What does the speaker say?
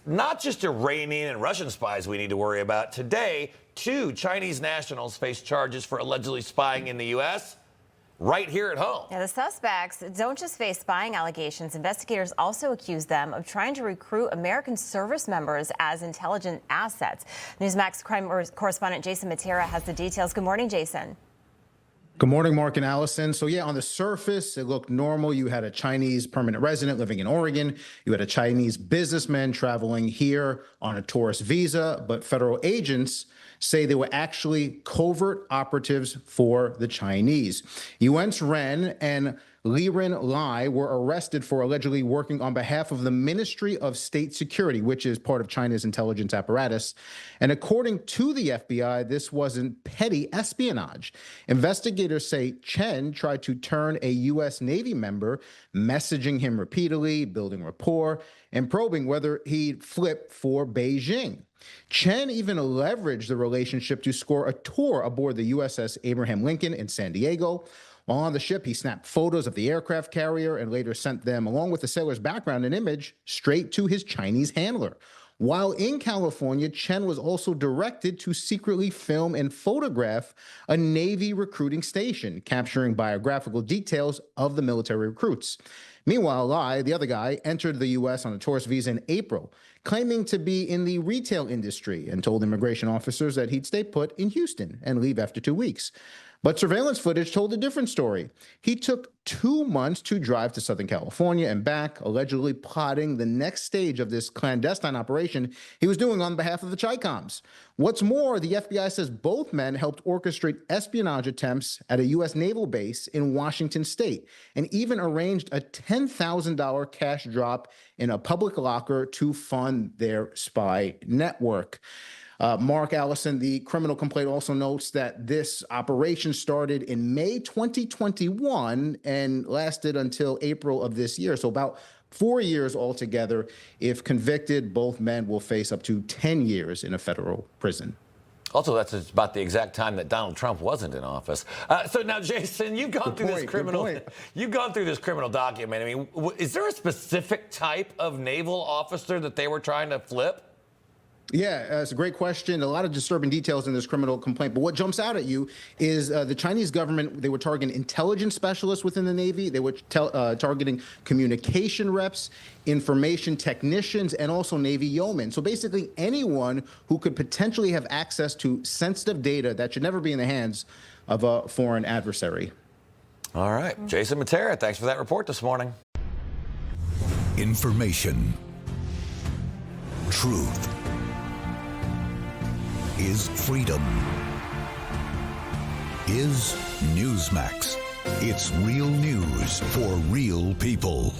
not just Iranian and Russian spies we need to worry about. Today, 2 Chinese nationals face charges for allegedly spying in the U.S. right here at home. Now, the suspects don't just face spying allegations. Investigators also accuse them of trying to recruit American service members as intelligent assets. Newsmax crime correspondent Jason Mattera has the details. Good morning, Jason. Good morning, Mark and Allison. So yeah, on the surface, it looked normal. You had a Chinese permanent resident living in Oregon. You had a Chinese businessman traveling here on a tourist visa, but federal agents say they were actually covert operatives for the Chinese. Yuan Ren and Liren Lai were arrested for allegedly working on behalf of the Ministry of State Security, which is part of China's intelligence apparatus. And according to the FBI, this wasn't petty espionage. Investigators say Chen tried to turn a U.S. Navy member, messaging him repeatedly, building rapport, and probing whether he'd flip for Beijing. Chen even leveraged the relationship to score a tour aboard the USS Abraham Lincoln in San Diego. While on the ship, he snapped photos of the aircraft carrier and later sent them, along with the sailor's background and image, straight to his Chinese handler. While in California, Chen was also directed to secretly film and photograph a Navy recruiting station, capturing biographical details of the military recruits. Meanwhile, Lai, the other guy, entered the U.S. on a tourist visa in April, claiming to be in the retail industry, and told immigration officers that he'd stay put in Houston and leave after 2 weeks. But surveillance footage told a different story. He took 2 months to drive to Southern California and back, allegedly plotting the next stage of this clandestine operation he was doing on behalf of the Chi-Coms. What's more, the FBI says both men helped orchestrate espionage attempts at a U.S. naval base in Washington state, and even arranged a $10,000 cash drop in a public locker to fund their spy network. Mark, Allison, the criminal complaint also notes that this operation started in May 2021 and lasted until April of this year. So about 4 years altogether. If convicted, both men will face up to 10 years in a federal prison. Also, that's about the exact time that Donald Trump wasn't in office. So now, Jason, you've gone through this criminal document. I mean, is there a specific type of naval officer that they were trying to flip? Yeah, it's a great question. A lot of disturbing details in this criminal complaint. But what jumps out at you is the Chinese government, they were targeting intelligence specialists within the Navy. They were targeting communication reps, information technicians, and also Navy yeomen. So basically anyone who could potentially have access to sensitive data that should never be in the hands of a foreign adversary. All right. Jason Mattera, thanks for that report this morning. Information. Truth. Is freedom. Is Newsmax. It's real news for real people.